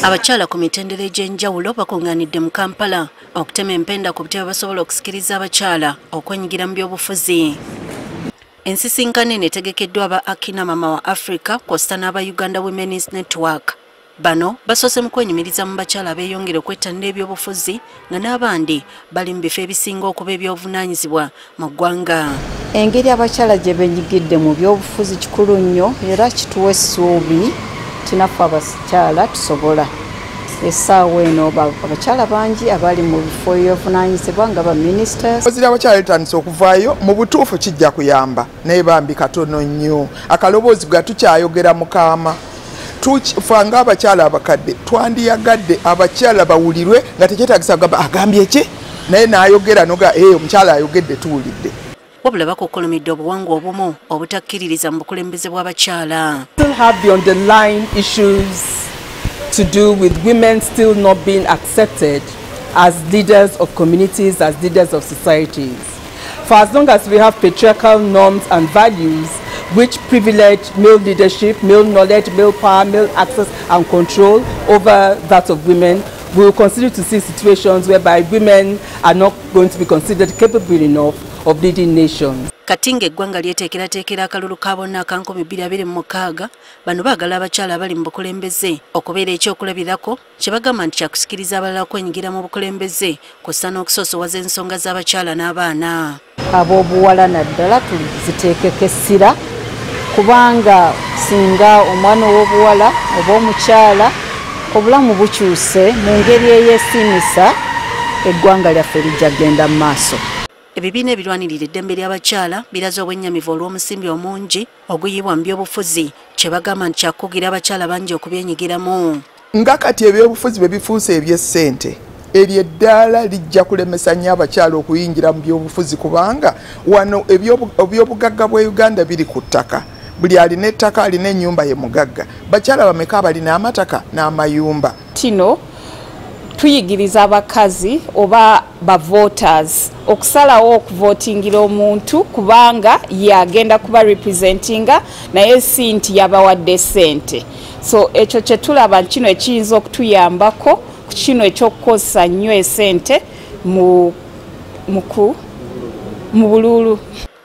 Abakyala ku mitendera egy'enjawulo bakungaanidde mu Kampala okutema empenda ku butebe basobola okusikiriza abakyala okwenyigira mu byobufuzi. Ensisinkano eno etegekeddwa aba Akina Mama wa Africa kw'ossa n'aba Uganda Women's Network. Bano basoose mu kwenyumiriza mu bakyala abeeyongera okwettanira ebyobufuzi nga n'abandi bali mu bifo ebisinga okuba ebyobuvunaanyizibwa mu ggwanga. Engeri abakyala gye benyigidde mu byobufuzi kikulu nnyo era kituwa essuubi tinaffe abakyala tusobola. Essaawa eno abakyala bangi abali mu bifo ebyobuvunaanyizibwa nga ba ministers. Ozira abakyala litandise okuvaayo mu butuufu kijja kuyamba naye bambi katono nnyo. Akaloboozi ga tukyayogera mu kaama. Tufanga abakyala abakadde twandiyagadde abakyala bawulirwe nga tekyetaagisa kugamba agambye ki naye n'ayogera noga omukyala ayogedde tuwulidde. Wabula bakokolomidde obuwangwa obumu obutakkiririza mu bukulembeze bw'abakyala. Still have the underlying issues to do with women still not being accepted as leaders of communities, as leaders of societies. For as long as we have patriarchal norms and values which privilege male leadership, male knowledge, male power, male access and control over that of women, we will continue to see situations whereby women are not going to be considered capable enough of leading nations. Katinga eggwanga lyeteekerateekera akalulu ka bonna aka 2026 bano baagala abakyala abali mu bukulembeze okubeera ekyokulabirako kye bagamba nti kyakusikiriza abalala okwenyigira mu bukulembeze kw'ossa n'okusoosowaza ensonga z'abakyala n'abaana. Ab'obuwala naddala tuziteekeko essira kubanga singa omwana ow'obuwala oba omukyala obulamu bukyuse mu ngeri eyeesiimisa eggwanga lyaffe lijja genda mu maaso. Ebibiina ebirwanirira eddembe ly'abakyala biraze obwenyamivu olw'ensimbi omungi oguyibwa mu byobufuzi kye bagamba nti kyakugira abakyala bangi okubyenyigiramu. Nga kati ebyobufuzi bwe bifuuse eby'essente eryo eddaala lijja kulemesa nnyo abakyala okuyingira mu byobufuzi kubanga wano ebyobugagga bwa Uganda biri ku ttaka. Buli alina ettaka alina ennyumba ye mugagga. Bakyala bameka abalina amataka n'amayumba. Kino tuyigiriza abakazi oba ba voters okusalawo okuvotingira omuntu kubanga yagenda kuba representinga naye si nti yabawadde ssente. So ekyo kye tulaba kino ekiyinza okutuyambako ku kino ekyokukozesa nnyo essente mu bululu.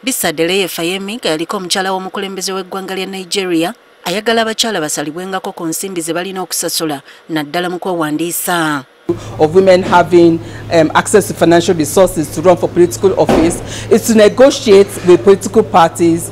Bisadeleyo Fayemi nga yaliko omukyala w'omukulembeze w'eggwanga lya Nigeria ayagala abakyala basalibwengako ku nsimbi ze balina okusasula naddala mu kwewandiisa. Of women having access to financial resources to run for political office is to negotiate with political parties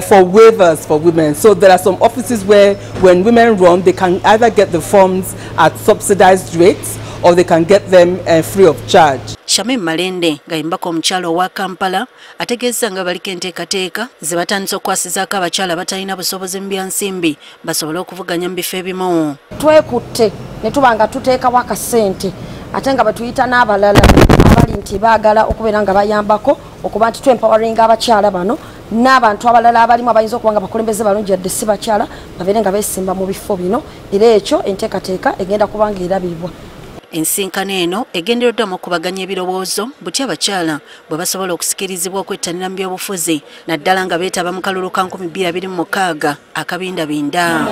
for waivers for women. So there are some offices where when women run they can either get the funds at subsidized rates or they can get them free of charge. Shamim Malende nga yimbako omukyala owa Kampala ategeeza nga baliko enteekateeka ze batandise okwasizaako abakyala batalina busobozi mu byansimbi basobole okuvuganya mu bifo ebimu. Twekutte ne tuba nga tuteekawo akasente ate nga batuyita n'abalala abali nti baagala okubeera nga bayambako okuba nti twempoweringa abakyala bano n'abantu abalala abalimu abayinza okuba nga bakulembeze balungi yadde si bakyala babeere nga beesimba mu bifo bino era ekyo enteekateeka egenda kuba nga erabibwa. Ensinkano eno egendereddwamu okubaganya ebirowoozo butya abakyala bwe basobola okusikirizibwa okwettanira mu byobufuzi naddala nga beetaba mu kalulu ka 2026 akabindabinda.